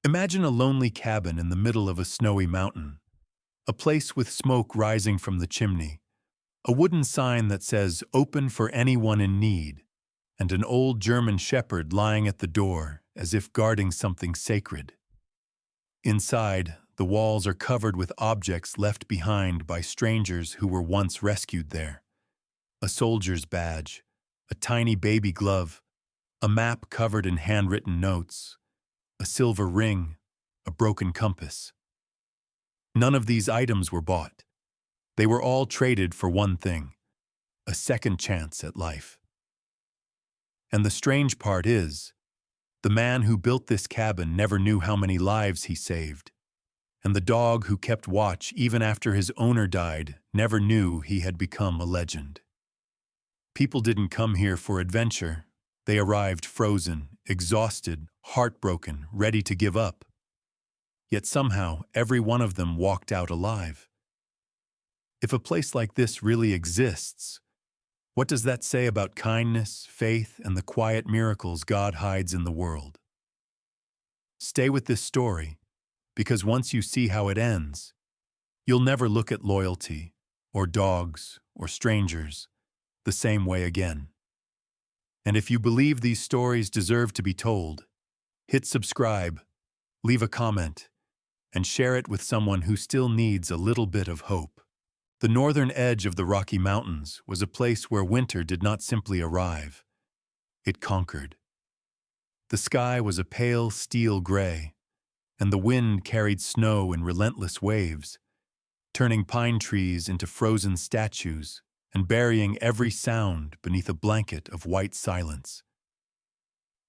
Imagine a lonely cabin in the middle of a snowy mountain, a place with smoke rising from the chimney, a wooden sign that says, "Open for anyone in need," and an old German shepherd lying at the door as if guarding something sacred. Inside, the walls are covered with objects left behind by strangers who were once rescued there. A soldier's badge, a tiny baby glove, a map covered in handwritten notes, a silver ring, a broken compass. None of these items were bought. They were all traded for one thing: a second chance at life. And the strange part is, the man who built this cabin never knew how many lives he saved. And the dog who kept watch even after his owner died never knew he had become a legend. People didn't come here for adventure. They arrived frozen, exhausted, heartbroken, ready to give up. Yet somehow, every one of them walked out alive. If a place like this really exists, what does that say about kindness, faith, and the quiet miracles God hides in the world? Stay with this story, because once you see how it ends, you'll never look at loyalty, or dogs, or strangers the same way again. And if you believe these stories deserve to be told, hit subscribe, leave a comment, and share it with someone who still needs a little bit of hope. The northern edge of the Rocky Mountains was a place where winter did not simply arrive. It conquered. The sky was a pale steel gray, and the wind carried snow in relentless waves, turning pine trees into frozen statues and burying every sound beneath a blanket of white silence.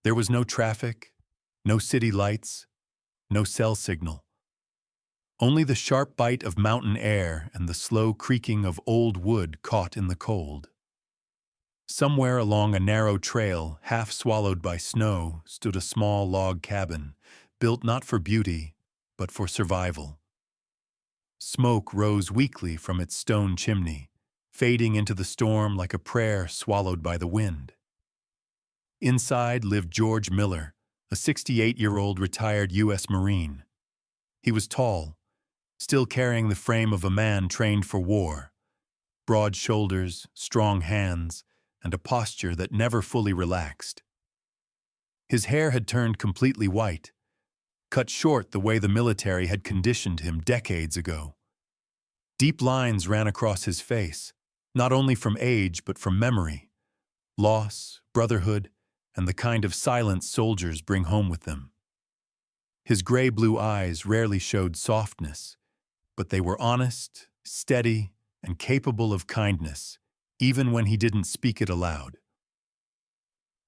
There was no traffic, no city lights, no cell signal. Only the sharp bite of mountain air and the slow creaking of old wood caught in the cold. Somewhere along a narrow trail, half swallowed by snow, stood a small log cabin, built not for beauty, but for survival. Smoke rose weakly from its stone chimney, fading into the storm like a prayer swallowed by the wind. Inside lived George Miller, a 68-year-old retired U.S. Marine. He was tall, still carrying the frame of a man trained for war, broad shoulders, strong hands, and a posture that never fully relaxed. His hair had turned completely white, cut short the way the military had conditioned him decades ago. Deep lines ran across his face, not only from age but from memory, loss, brotherhood, and the kind of silence soldiers bring home with them. His gray-blue eyes rarely showed softness, but they were honest, steady, and capable of kindness, even when he didn't speak it aloud.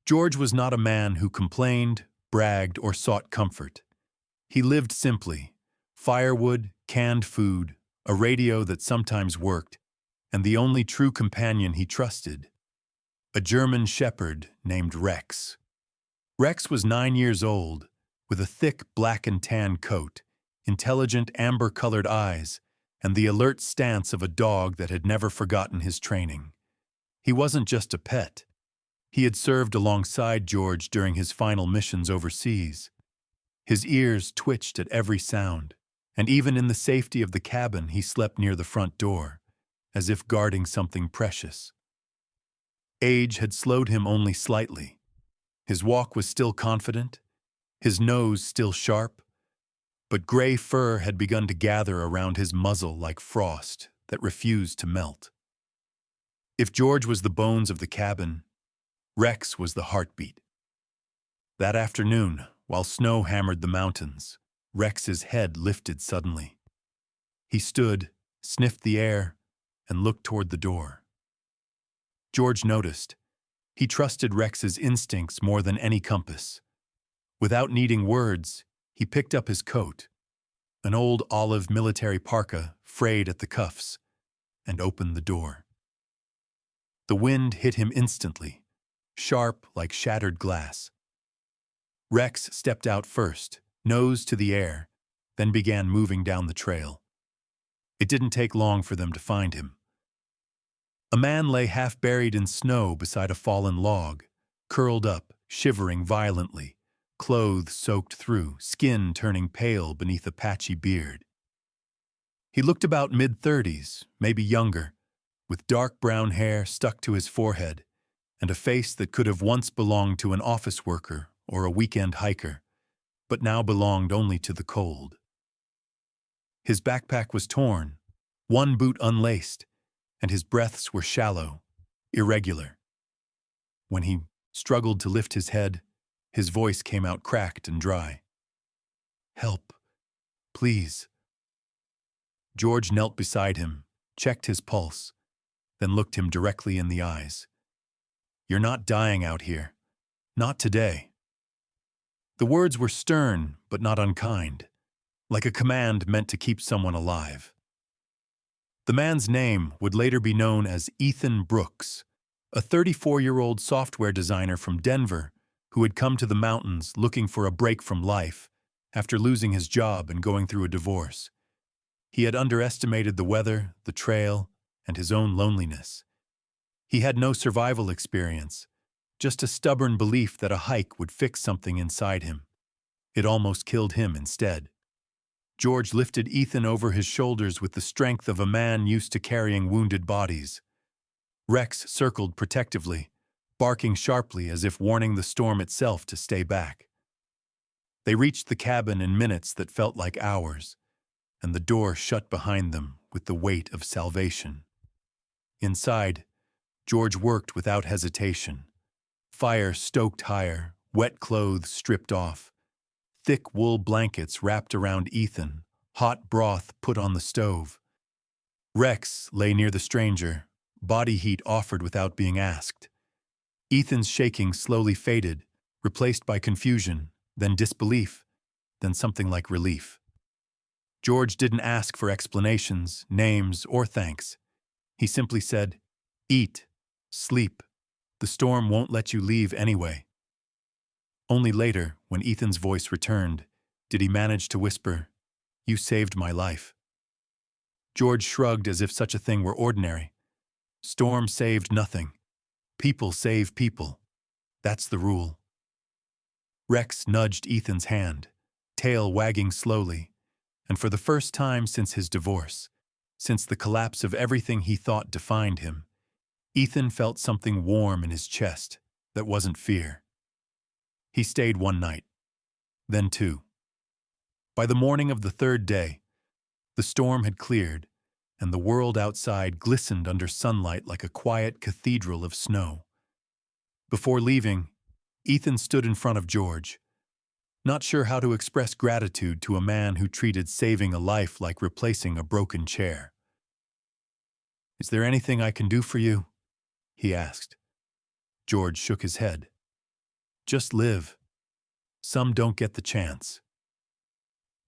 George was not a man who complained, bragged, or sought comfort. He lived simply: firewood, canned food, a radio that sometimes worked, and the only true companion he trusted: a German shepherd named Rex. Rex was 9 years old, with a thick black and tan coat, intelligent amber-colored eyes, and the alert stance of a dog that had never forgotten his training. He wasn't just a pet. He had served alongside George during his final missions overseas. His ears twitched at every sound, and even in the safety of the cabin he slept near the front door, as if guarding something precious. Age had slowed him only slightly. His walk was still confident, his nose still sharp, but gray fur had begun to gather around his muzzle like frost that refused to melt. If George was the bones of the cabin, Rex was the heartbeat. That afternoon, while snow hammered the mountains, Rex's head lifted suddenly. He stood, sniffed the air, and looked toward the door. George noticed. He trusted Rex's instincts more than any compass. Without needing words, he picked up his coat, an old olive military parka frayed at the cuffs, and opened the door. The wind hit him instantly, sharp like shattered glass. Rex stepped out first, nose to the air, then began moving down the trail. It didn't take long for them to find him. A man lay half buried in snow beside a fallen log, curled up, shivering violently, clothes soaked through, skin turning pale beneath a patchy beard. He looked about mid-30s, maybe younger, with dark brown hair stuck to his forehead and a face that could have once belonged to an office worker or a weekend hiker, but now belonged only to the cold. His backpack was torn, one boot unlaced, and his breaths were shallow, irregular. When he struggled to lift his head, his voice came out cracked and dry. "Help, please." George knelt beside him, checked his pulse, then looked him directly in the eyes. "You're not dying out here. Not today." The words were stern, but not unkind, like a command meant to keep someone alive. The man's name would later be known as Ethan Brooks, a 34-year-old software designer from Denver who had come to the mountains looking for a break from life after losing his job and going through a divorce. He had underestimated the weather, the trail, and his own loneliness. He had no survival experience, just a stubborn belief that a hike would fix something inside him. It almost killed him instead. George lifted Ethan over his shoulders with the strength of a man used to carrying wounded bodies. Rex circled protectively, barking sharply as if warning the storm itself to stay back. They reached the cabin in minutes that felt like hours, and the door shut behind them with the weight of salvation. Inside, George worked without hesitation. Fire stoked higher, wet clothes stripped off, thick wool blankets wrapped around Ethan, hot broth put on the stove. Rex lay near the stranger, body heat offered without being asked. Ethan's shaking slowly faded, replaced by confusion, then disbelief, then something like relief. George didn't ask for explanations, names, or thanks. He simply said, "Eat, sleep. The storm won't let you leave anyway." Only later, when Ethan's voice returned, did he manage to whisper, "You saved my life." George shrugged as if such a thing were ordinary. Storm saved nothing. People save people. That's the rule. Rex nudged Ethan's hand, tail wagging slowly, and for the first time since his divorce, since the collapse of everything he thought defined him, Ethan felt something warm in his chest that wasn't fear. He stayed one night, then two. By the morning of the third day, the storm had cleared, and the world outside glistened under sunlight like a quiet cathedral of snow. Before leaving, Ethan stood in front of George, not sure how to express gratitude to a man who treated saving a life like replacing a broken chair. "Is there anything I can do for you?" he asked. George shook his head. "Just live. Some don't get the chance."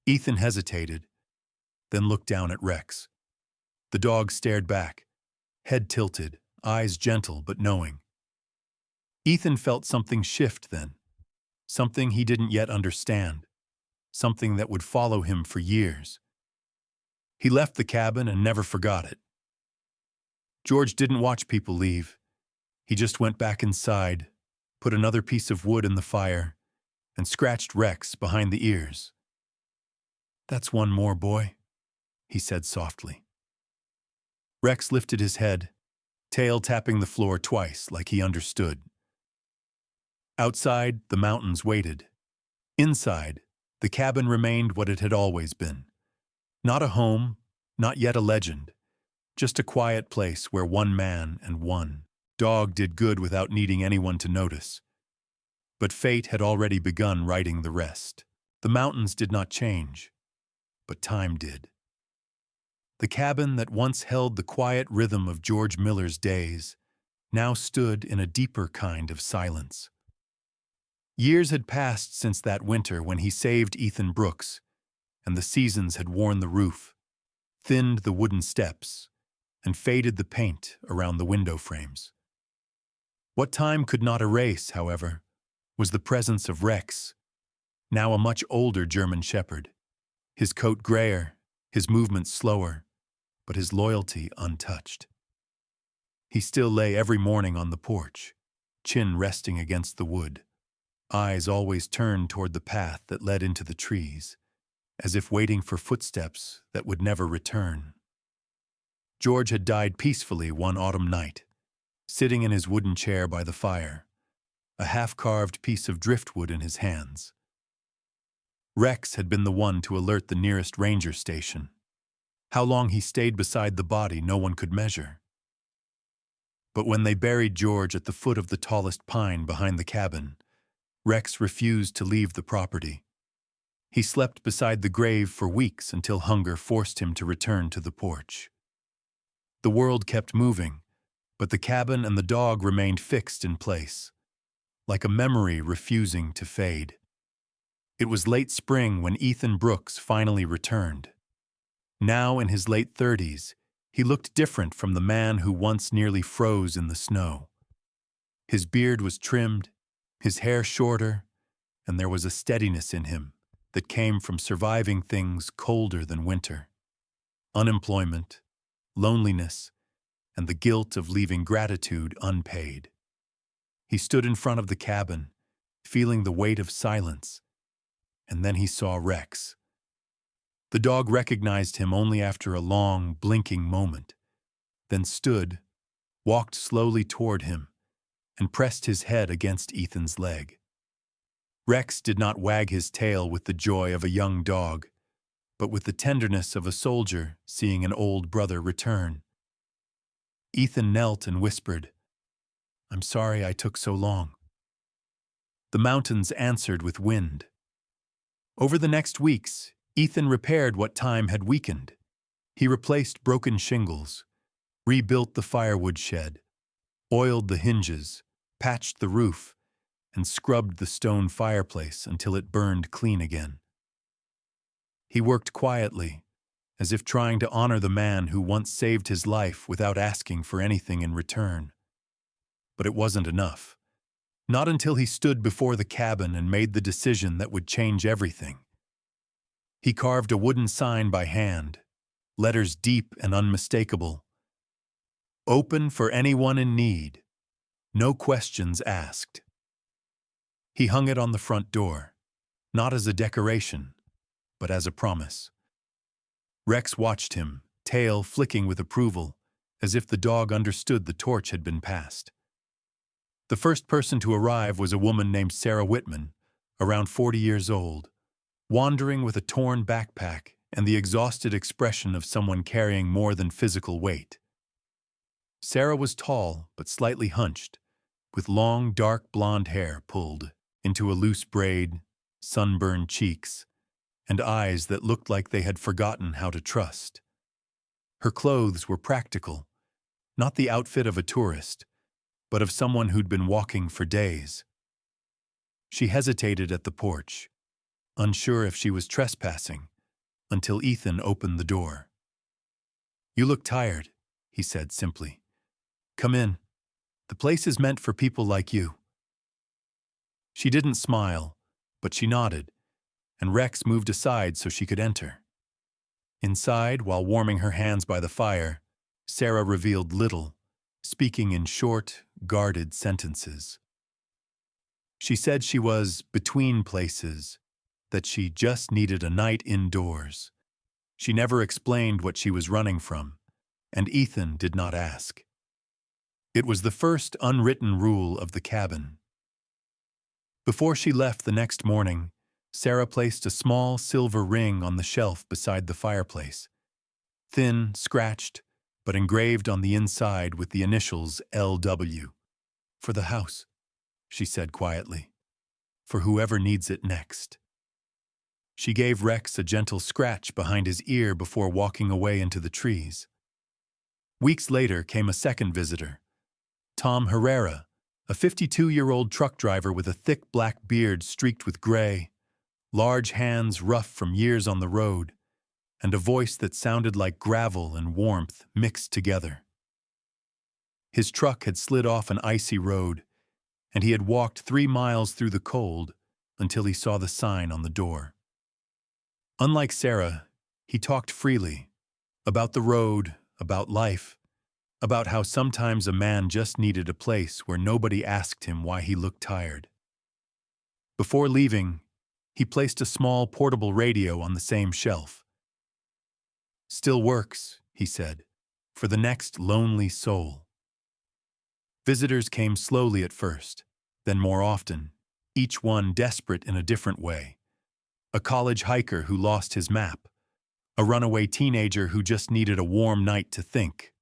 Ethan hesitated, then looked down at Rex. The dog stared back, head tilted, eyes gentle but knowing. Ethan felt something shift then, something he didn't yet understand, something that would follow him for years. He left the cabin and never forgot it. George didn't watch people leave. He just went back inside, put another piece of wood in the fire, and scratched Rex behind the ears. "That's one more, boy," he said softly. Rex lifted his head, tail tapping the floor twice like he understood. Outside, the mountains waited. Inside, the cabin remained what it had always been. Not a home, not yet a legend, just a quiet place where one man and one dog did good without needing anyone to notice. But fate had already begun writing the rest. The mountains did not change, but time did. The cabin that once held the quiet rhythm of George Miller's days now stood in a deeper kind of silence. Years had passed since that winter when he saved Ethan Brooks, and the seasons had worn the roof, thinned the wooden steps, and faded the paint around the window frames. What time could not erase, however, was the presence of Rex, now a much older German shepherd, his coat grayer, his movements slower, but his loyalty untouched. He still lay every morning on the porch, chin resting against the wood, eyes always turned toward the path that led into the trees, as if waiting for footsteps that would never return. George had died peacefully one autumn night, sitting in his wooden chair by the fire, a half-carved piece of driftwood in his hands. Rex had been the one to alert the nearest ranger station. How long he stayed beside the body no one could measure. But when they buried George at the foot of the tallest pine behind the cabin, Rex refused to leave the property. He slept beside the grave for weeks until hunger forced him to return to the porch. The world kept moving, but the cabin and the dog remained fixed in place, like a memory refusing to fade. It was late spring when Ethan Brooks finally returned. Now in his late 30s, he looked different from the man who once nearly froze in the snow. His beard was trimmed, his hair shorter, and there was a steadiness in him that came from surviving things colder than winter. Unemployment, loneliness, and the guilt of leaving gratitude unpaid. He stood in front of the cabin, feeling the weight of silence, and then he saw Rex. The dog recognized him only after a long, blinking moment, then stood, walked slowly toward him, and pressed his head against Ethan's leg. Rex did not wag his tail with the joy of a young dog, but with the tenderness of a soldier seeing an old brother return. Ethan knelt and whispered, "I'm sorry I took so long." The mountains answered with wind. Over the next weeks, Ethan repaired what time had weakened. He replaced broken shingles, rebuilt the firewood shed, oiled the hinges, patched the roof, and scrubbed the stone fireplace until it burned clean again. He worked quietly, as if trying to honor the man who once saved his life without asking for anything in return. But it wasn't enough. Not until he stood before the cabin and made the decision that would change everything. He carved a wooden sign by hand, letters deep and unmistakable. "Open for anyone in need. No questions asked." He hung it on the front door, not as a decoration, but as a promise. Rex watched him, tail flicking with approval, as if the dog understood the torch had been passed. The first person to arrive was a woman named Sarah Whitman, around 40 years old, wandering with a torn backpack and the exhausted expression of someone carrying more than physical weight. Sarah was tall but slightly hunched, with long, dark blonde hair pulled into a loose braid, sunburned cheeks, and eyes that looked like they had forgotten how to trust. Her clothes were practical, not the outfit of a tourist, but of someone who'd been walking for days. She hesitated at the porch, unsure if she was trespassing, until Ethan opened the door. "You look tired," he said simply. "Come in. The place is meant for people like you." She didn't smile, but she nodded, and Rex moved aside so she could enter. Inside, while warming her hands by the fire, Sarah revealed little, speaking in short, guarded sentences. She said she was between places, that she just needed a night indoors. She never explained what she was running from, and Ethan did not ask. It was the first unwritten rule of the cabin. Before she left the next morning, Sarah placed a small silver ring on the shelf beside the fireplace. Thin, scratched, but engraved on the inside with the initials LW. "For the house," she said quietly. "For whoever needs it next." She gave Rex a gentle scratch behind his ear before walking away into the trees. Weeks later came a second visitor, Tom Herrera, a 52-year-old truck driver with a thick black beard streaked with gray, large hands rough from years on the road, and a voice that sounded like gravel and warmth mixed together. His truck had slid off an icy road, and he had walked 3 miles through the cold until he saw the sign on the door. Unlike Sarah, he talked freely, about the road, about life, about how sometimes a man just needed a place where nobody asked him why he looked tired. Before leaving, he placed a small portable radio on the same shelf. "Still works," he said, "for the next lonely soul." Visitors came slowly at first, then more often, each one desperate in a different way. A college hiker who lost his map, a runaway teenager who just needed a warm night to think,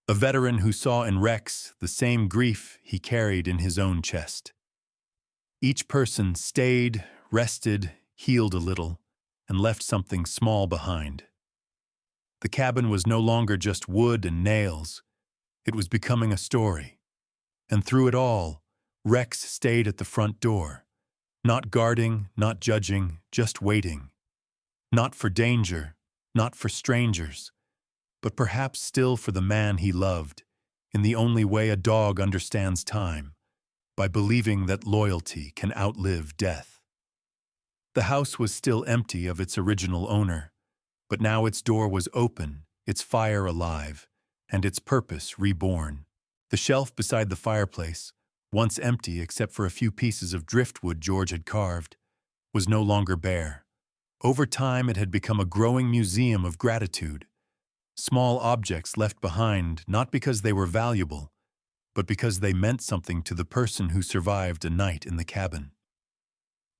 a veteran who saw in Rex the same grief he carried in his own chest. Each person stayed, rested, healed a little, and left something small behind. The cabin was no longer just wood and nails. It was becoming a story. And through it all, Rex stayed at the front door, not guarding, not judging, just waiting. Not for danger, not for strangers, but perhaps still for the man he loved, in the only way a dog understands time, by believing that loyalty can outlive death. The house was still empty of its original owner, but now its door was open, its fire alive, and its purpose reborn. The shelf beside the fireplace, once empty except for a few pieces of driftwood George had carved, was no longer bare. Over time it had become a growing museum of gratitude. Small objects left behind not because they were valuable, but because they meant something to the person who survived a night in the cabin.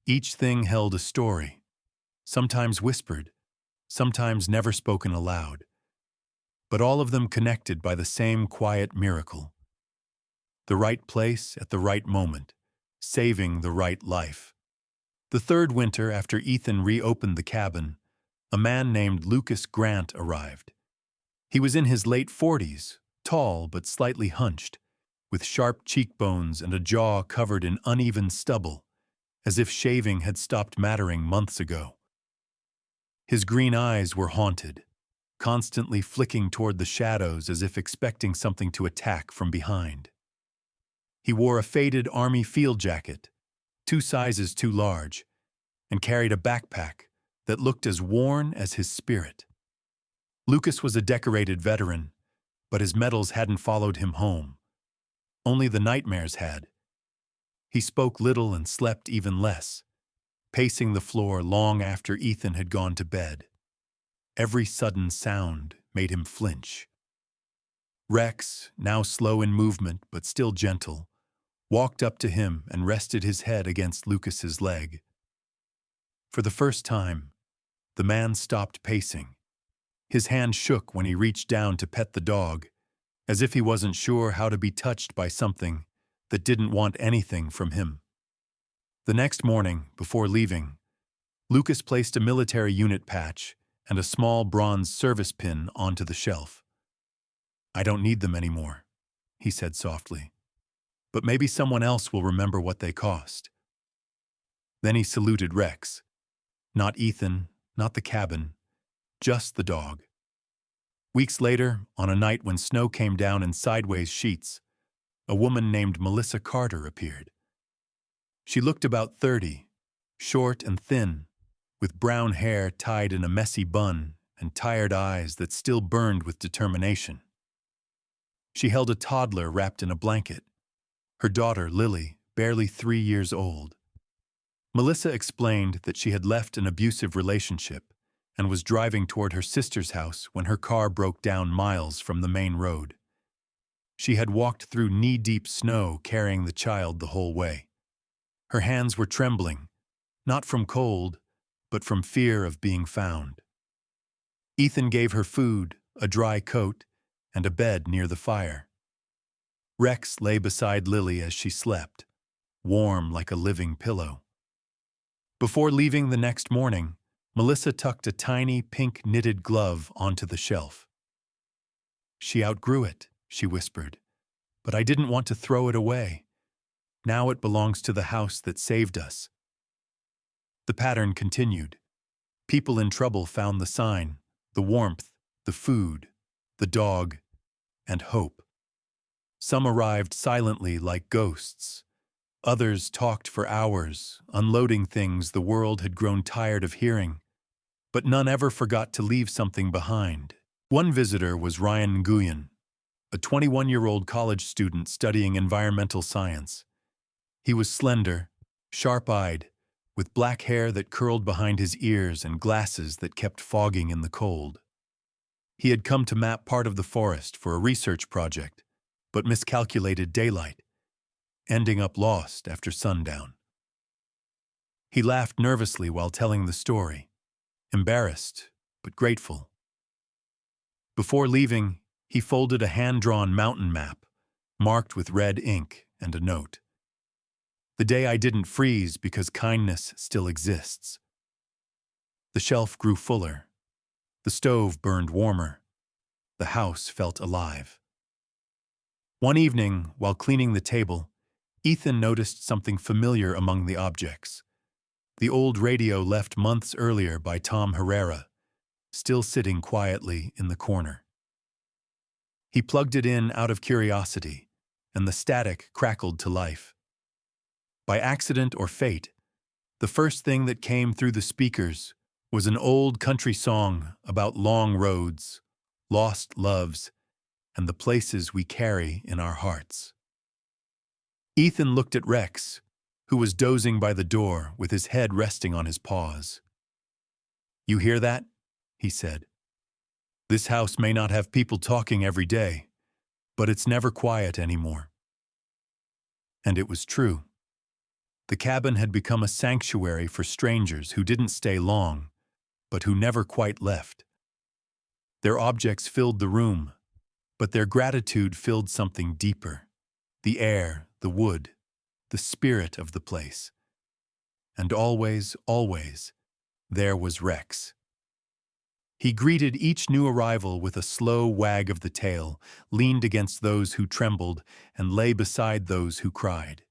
Each thing held a story, sometimes whispered, sometimes never spoken aloud, but all of them connected by the same quiet miracle. The right place at the right moment, saving the right life. The third winter after Ethan reopened the cabin, a man named Lucas Grant arrived. He was in his late 40s, tall but slightly hunched, with sharp cheekbones and a jaw covered in uneven stubble, as if shaving had stopped mattering months ago. His green eyes were haunted, constantly flicking toward the shadows as if expecting something to attack from behind. He wore a faded army field jacket, 2 sizes too large, and carried a backpack that looked as worn as his spirit. Lucas was a decorated veteran, but his medals hadn't followed him home. Only the nightmares had. He spoke little and slept even less, pacing the floor long after Ethan had gone to bed. Every sudden sound made him flinch. Rex, now slow in movement but still gentle, walked up to him and rested his head against Lucas's leg. For the first time, the man stopped pacing. His hand shook when he reached down to pet the dog, as if he wasn't sure how to be touched by something that didn't want anything from him. The next morning, before leaving, Lucas placed a military unit patch and a small bronze service pin onto the shelf. "I don't need them anymore," he said softly. "But maybe someone else will remember what they cost." Then he saluted Rex. Not Ethan, not the cabin, just the dog. Weeks later, on a night when snow came down in sideways sheets, a woman named Melissa Carter appeared. She looked about 30, short and thin, with brown hair tied in a messy bun and tired eyes that still burned with determination. She held a toddler wrapped in a blanket, her daughter, Lily, barely 3 years old. Melissa explained that she had left an abusive relationship and was driving toward her sister's house when her car broke down miles from the main road. She had walked through knee-deep snow carrying the child the whole way. Her hands were trembling, not from cold, but from fear of being found. Ethan gave her food, a dry coat, and a bed near the fire. Rex lay beside Lily as she slept, warm like a living pillow. Before leaving the next morning, Melissa tucked a tiny pink knitted glove onto the shelf. "She outgrew it," she whispered, "but I didn't want to throw it away. Now it belongs to the house that saved us." The pattern continued. People in trouble found the sign, the warmth, the food, the dog, and hope. Some arrived silently like ghosts. Others talked for hours, unloading things the world had grown tired of hearing. But none ever forgot to leave something behind. One visitor was Ryan Nguyen, a 21-year-old college student studying environmental science. He was slender, sharp-eyed, with black hair that curled behind his ears and glasses that kept fogging in the cold. He had come to map part of the forest for a research project, but miscalculated daylight, ending up lost after sundown. He laughed nervously while telling the story, embarrassed but grateful. Before leaving, he folded a hand-drawn mountain map, marked with red ink and a note. The day I didn't freeze because kindness still exists. The shelf grew fuller. The stove burned warmer. The house felt alive. One evening, while cleaning the table, Ethan noticed something familiar among the objects. The old radio left months earlier by Tom Herrera, still sitting quietly in the corner. He plugged it in out of curiosity, and the static crackled to life. By accident or fate, the first thing that came through the speakers was an old country song about long roads, lost loves, and the places we carry in our hearts. Ethan looked at Rex, who was dozing by the door with his head resting on his paws. "You hear that?" he said. "This house may not have people talking every day, but it's never quiet anymore." And it was true. The cabin had become a sanctuary for strangers who didn't stay long, but who never quite left. Their objects filled the room, but their gratitude filled something deeper: the air, the wood, the spirit of the place. And always, always, there was Rex. He greeted each new arrival with a slow wag of the tail, leaned against those who trembled, and lay beside those who cried.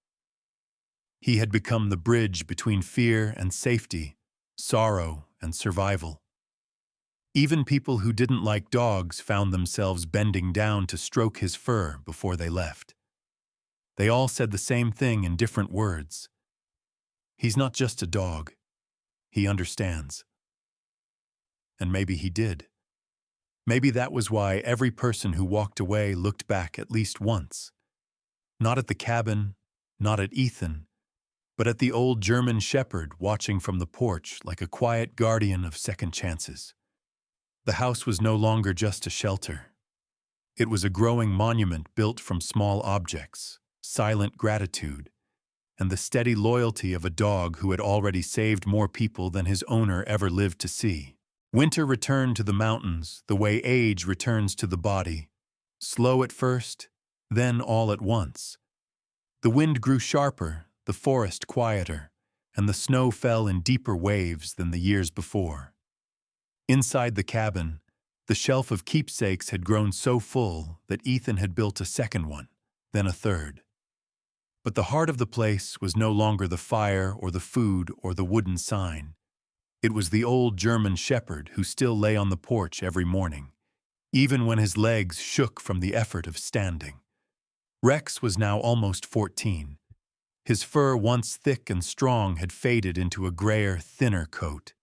He had become the bridge between fear and safety, sorrow and survival. Even people who didn't like dogs found themselves bending down to stroke his fur before they left. They all said the same thing in different words. "He's not just a dog. He understands." And maybe he did. Maybe that was why every person who walked away looked back at least once. Not at the cabin, not at Ethan, but at the old German shepherd watching from the porch like a quiet guardian of second chances. The house was no longer just a shelter. It was a growing monument built from small objects, silent gratitude, and the steady loyalty of a dog who had already saved more people than his owner ever lived to see. Winter returned to the mountains the way age returns to the body, slow at first, then all at once. The wind grew sharper, the forest quieter, and the snow fell in deeper waves than the years before. Inside the cabin, the shelf of keepsakes had grown so full that Ethan had built a second one, then a third. But the heart of the place was no longer the fire or the food or the wooden sign. It was the old German shepherd who still lay on the porch every morning, even when his legs shook from the effort of standing. Rex was now almost 14. His fur, once thick and strong, had faded into a grayer, thinner coat.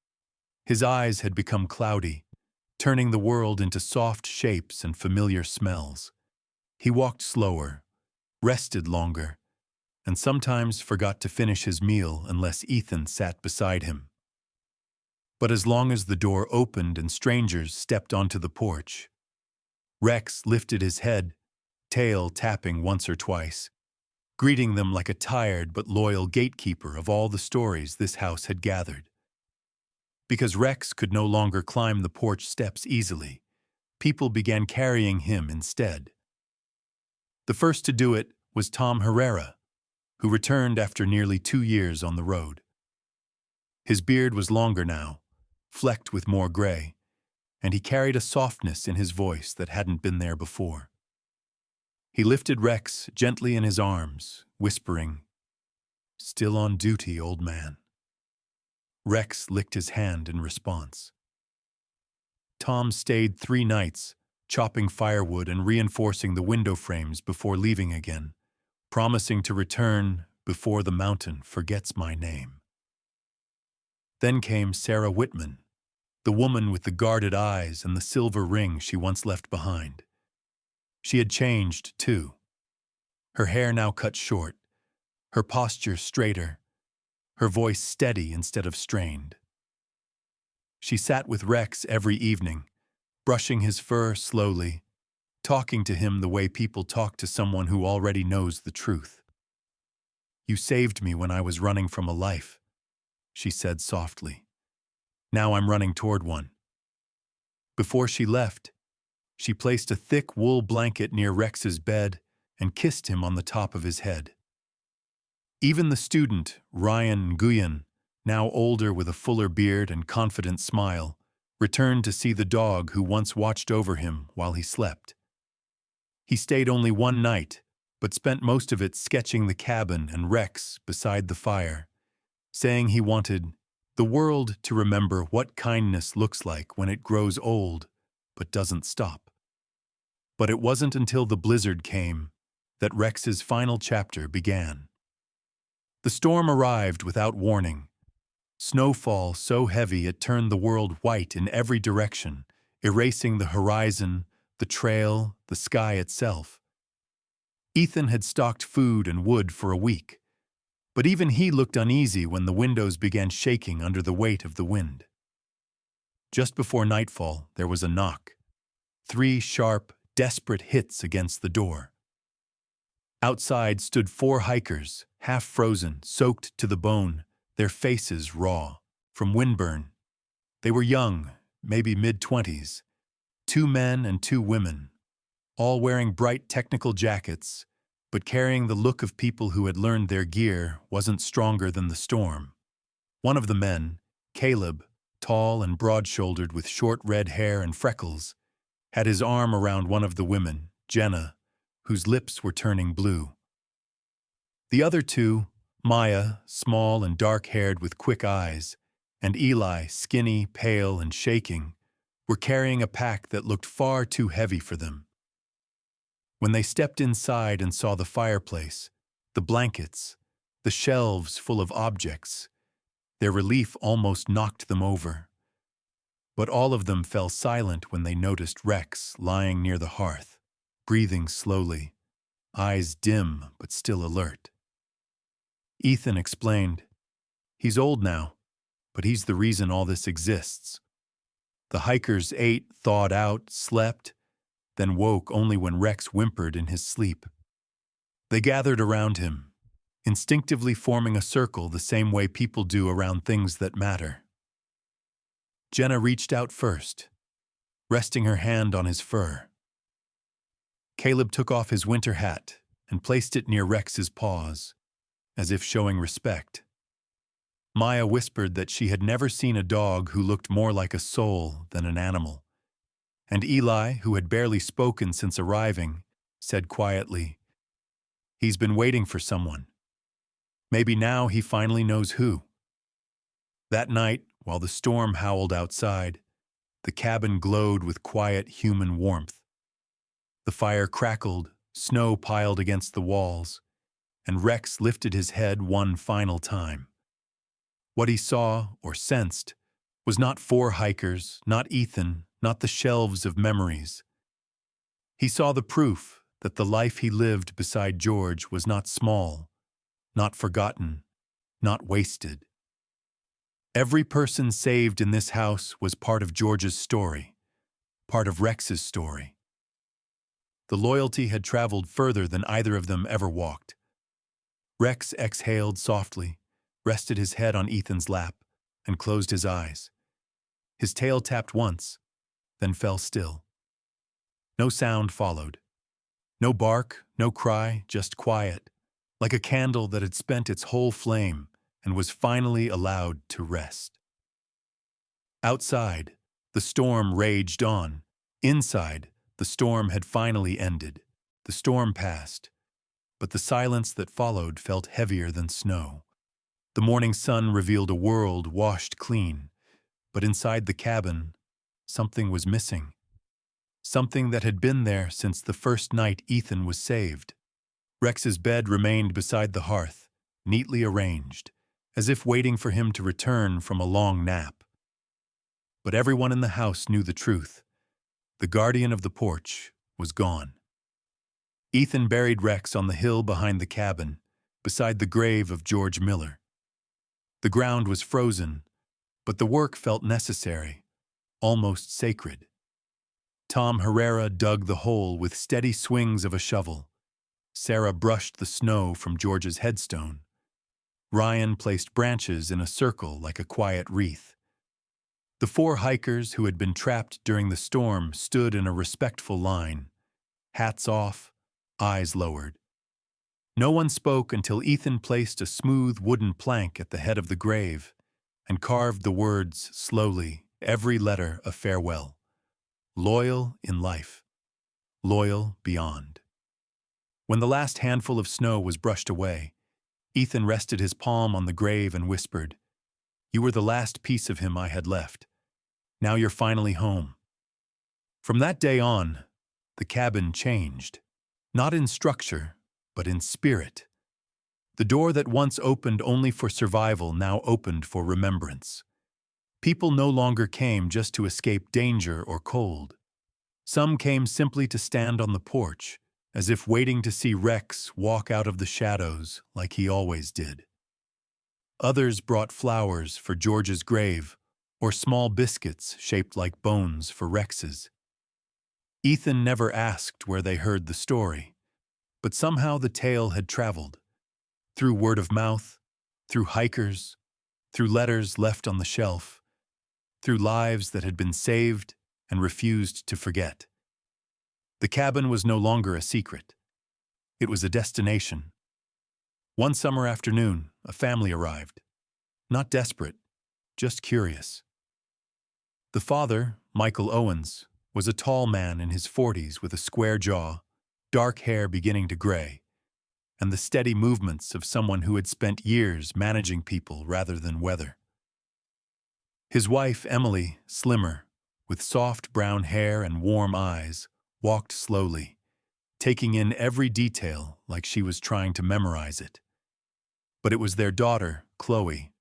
His eyes had become cloudy, turning the world into soft shapes and familiar smells. He walked slower, rested longer, and sometimes forgot to finish his meal unless Ethan sat beside him. But as long as the door opened and strangers stepped onto the porch, Rex lifted his head, tail tapping once or twice, greeting them like a tired but loyal gatekeeper of all the stories this house had gathered. Because Rex could no longer climb the porch steps easily, people began carrying him instead. The first to do it was Tom Herrera, who returned after nearly 2 years on the road. His beard was longer now, flecked with more gray, and he carried a softness in his voice that hadn't been there before. He lifted Rex gently in his arms, whispering, "Still on duty, old man." Rex licked his hand in response. Tom stayed 3 nights, chopping firewood and reinforcing the window frames before leaving again, promising to return before the mountain forgets my name. Then came Sarah Whitman, the woman with the guarded eyes and the silver ring she once left behind. She had changed, too. Her hair now cut short, her posture straighter, her voice steady instead of strained. She sat with Rex every evening, brushing his fur slowly, talking to him the way people talk to someone who already knows the truth. "You saved me when I was running from a life," she said softly. "Now I'm running toward one." Before she left, she placed a thick wool blanket near Rex's bed and kissed him on the top of his head. Even the student, Ryan Nguyen, now older with a fuller beard and confident smile, returned to see the dog who once watched over him while he slept. He stayed only one night, but spent most of it sketching the cabin and Rex beside the fire, saying he wanted the world to remember what kindness looks like when it grows old but doesn't stop. But it wasn't until the blizzard came that Rex's final chapter began. The storm arrived without warning. Snowfall so heavy it turned the world white in every direction, erasing the horizon, the trail, the sky itself. Ethan had stocked food and wood for a week, but even he looked uneasy when the windows began shaking under the weight of the wind. Just before nightfall, there was a knock. 3 sharp, desperate hits against the door. Outside stood 4 hikers, half frozen, soaked to the bone, their faces raw, from windburn. They were young, maybe mid-20s, 2 men and 2 women, all wearing bright technical jackets, but carrying the look of people who had learned their gear wasn't stronger than the storm. One of the men, Caleb, tall and broad-shouldered with short red hair and freckles, had his arm around one of the women, Jenna, whose lips were turning blue. The other 2, Maya, small and dark-haired with quick eyes, and Eli, skinny, pale, and shaking, were carrying a pack that looked far too heavy for them. When they stepped inside and saw the fireplace, the blankets, the shelves full of objects, their relief almost knocked them over. But all of them fell silent when they noticed Rex lying near the hearth, breathing slowly, eyes dim but still alert. Ethan explained, "He's old now, but he's the reason all this exists." The hikers ate, thawed out, slept, then woke only when Rex whimpered in his sleep. They gathered around him, instinctively forming a circle the same way people do around things that matter. Jenna reached out first, resting her hand on his fur. Caleb took off his winter hat and placed it near Rex's paws, as if showing respect. Maya whispered that she had never seen a dog who looked more like a soul than an animal. And Eli, who had barely spoken since arriving, said quietly, "He's been waiting for someone. Maybe now he finally knows who." That night, while the storm howled outside, the cabin glowed with quiet human warmth. The fire crackled, snow piled against the walls, and Rex lifted his head one final time. What he saw, or sensed, was not 4 hikers, not Ethan, not the shelves of memories. He saw the proof that the life he lived beside George was not small, not forgotten, not wasted. Every person saved in this house was part of George's story, part of Rex's story. The loyalty had traveled further than either of them ever walked. Rex exhaled softly, rested his head on Ethan's lap, and closed his eyes. His tail tapped once, then fell still. No sound followed. No bark, no cry, just quiet, like a candle that had spent its whole flame and was finally allowed to rest. Outside, the storm raged on. Inside, the storm had finally ended. The storm passed, but the silence that followed felt heavier than snow. The morning sun revealed a world washed clean, but inside the cabin, something was missing. Something that had been there since the first night Ethan was saved. Rex's bed remained beside the hearth, neatly arranged, as if waiting for him to return from a long nap. But everyone in the house knew the truth. The guardian of the porch was gone. Ethan buried Rex on the hill behind the cabin, beside the grave of George Miller. The ground was frozen, but the work felt necessary, almost sacred. Tom Herrera dug the hole with steady swings of a shovel. Sarah brushed the snow from George's headstone. Ryan placed branches in a circle like a quiet wreath. The 4 hikers who had been trapped during the storm stood in a respectful line, hats off, eyes lowered. No one spoke until Ethan placed a smooth wooden plank at the head of the grave and carved the words slowly, every letter a farewell. Loyal in life, loyal beyond. When the last handful of snow was brushed away, Ethan rested his palm on the grave and whispered, "You were the last piece of him I had left. Now you're finally home." From that day on, the cabin changed. Not in structure, but in spirit. The door that once opened only for survival now opened for remembrance. People no longer came just to escape danger or cold. Some came simply to stand on the porch, as if waiting to see Rex walk out of the shadows like he always did. Others brought flowers for George's grave, or small biscuits shaped like bones for Rex's. Ethan never asked where they heard the story, but somehow the tale had traveled. Through word of mouth, through hikers, through letters left on the shelf, through lives that had been saved and refused to forget. The cabin was no longer a secret. It was a destination. One summer afternoon, a family arrived. Not desperate, just curious. The father, Michael Owens, was a tall man in his 40s with a square jaw, dark hair beginning to gray, and the steady movements of someone who had spent years managing people rather than weather. His wife, Emily, slimmer, with soft brown hair and warm eyes, walked slowly, taking in every detail like she was trying to memorize it. But it was their daughter, Chloe,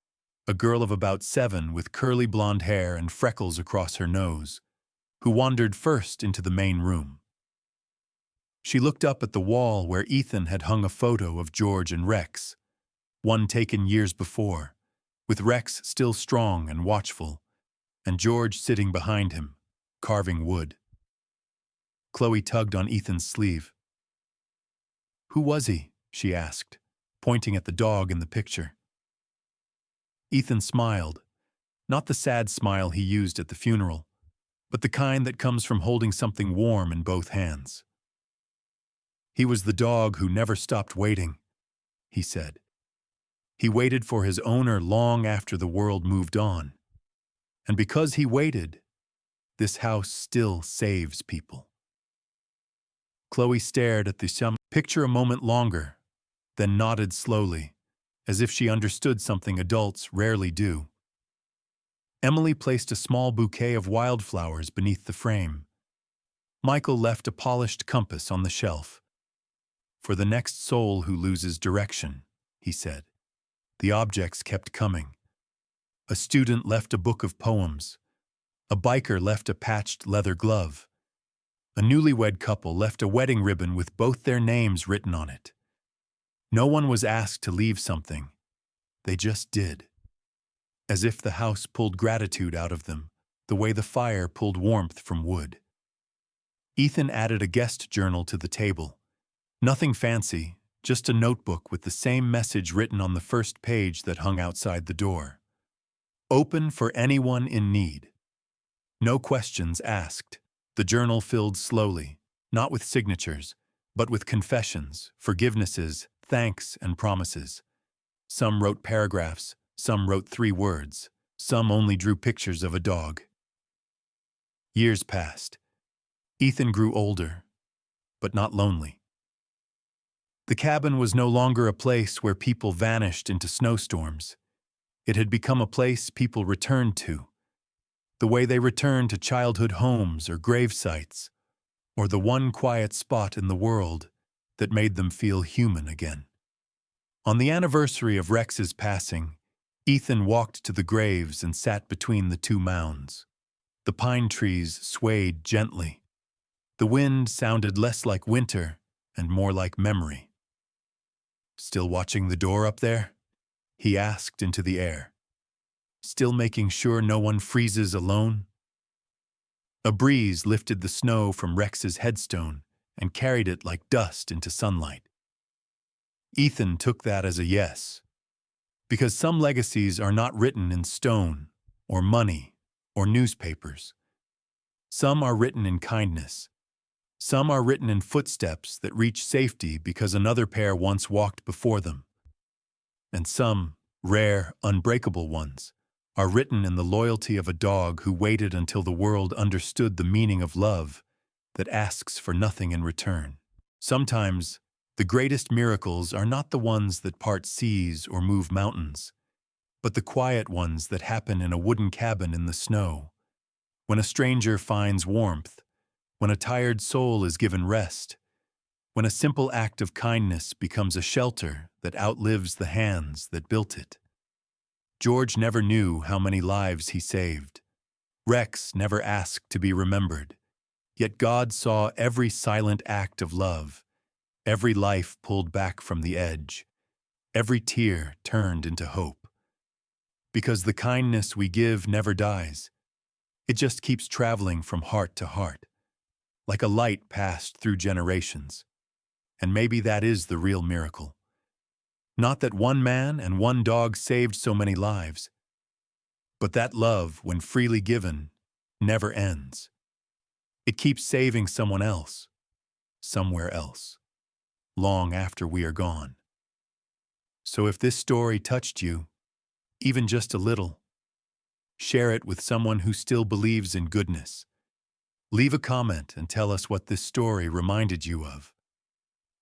a girl of about 7 with curly blonde hair and freckles across her nose, who wandered first into the main room. She looked up at the wall where Ethan had hung a photo of George and Rex, one taken years before, with Rex still strong and watchful, and George sitting behind him, carving wood. Chloe tugged on Ethan's sleeve. "Who was he?" she asked, pointing at the dog in the picture. Ethan smiled, not the sad smile he used at the funeral, but the kind that comes from holding something warm in both hands. "He was the dog who never stopped waiting," he said. "He waited for his owner long after the world moved on. And because he waited, this house still saves people." Chloe stared at the picture a moment longer, then nodded slowly, as if she understood something adults rarely do. Emily placed a small bouquet of wildflowers beneath the frame. Michael left a polished compass on the shelf. "For the next soul who loses direction," he said. The objects kept coming. A student left a book of poems. A biker left a patched leather glove. A newlywed couple left a wedding ribbon with both their names written on it. No one was asked to leave something. They just did. As if the house pulled gratitude out of them, the way the fire pulled warmth from wood. Ethan added a guest journal to the table. Nothing fancy, just a notebook with the same message written on the first page that hung outside the door. "Open for anyone in need." No questions asked. The journal filled slowly, not with signatures, but with confessions, forgivenesses, thanks, and promises. Some wrote paragraphs, some wrote 3 words, some only drew pictures of a dog. Years passed. Ethan grew older, but not lonely. The cabin was no longer a place where people vanished into snowstorms. It had become a place people returned to, the way they returned to childhood homes or grave sites, or the one quiet spot in the world that made them feel human again. On the anniversary of Rex's passing, Ethan walked to the graves and sat between the 2 mounds. The pine trees swayed gently. The wind sounded less like winter and more like memory. "Still watching the door up there?" he asked into the air. still making sure no one freezes alone? A breeze lifted the snow from Rex's headstone and carried it like dust into sunlight. Ethan took that as a yes, because some legacies are not written in stone, or money, or newspapers. Some are written in kindness. Some are written in footsteps that reach safety because another pair once walked before them. And some, rare, unbreakable ones, are written in the loyalty of a dog who waited until the world understood the meaning of love that asks for nothing in return. Sometimes, the greatest miracles are not the ones that part seas or move mountains, but the quiet ones that happen in a wooden cabin in the snow, when a stranger finds warmth, when a tired soul is given rest, when a simple act of kindness becomes a shelter that outlives the hands that built it. George never knew how many lives he saved. Rex never asked to be remembered. Yet God saw every silent act of love, every life pulled back from the edge, every tear turned into hope. Because the kindness we give never dies. It just keeps traveling from heart to heart, like a light passed through generations. And maybe that is the real miracle. Not that one man and one dog saved so many lives, but that love, when freely given, never ends. It keeps saving someone else, somewhere else, long after we are gone. So if this story touched you, even just a little, share it with someone who still believes in goodness. Leave a comment and tell us what this story reminded you of.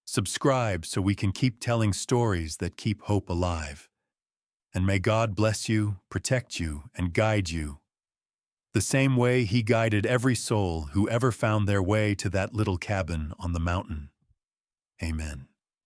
Subscribe so we can keep telling stories that keep hope alive. And may God bless you, protect you, and guide you, the same way He guided every soul who ever found their way to that little cabin on the mountain. Amen.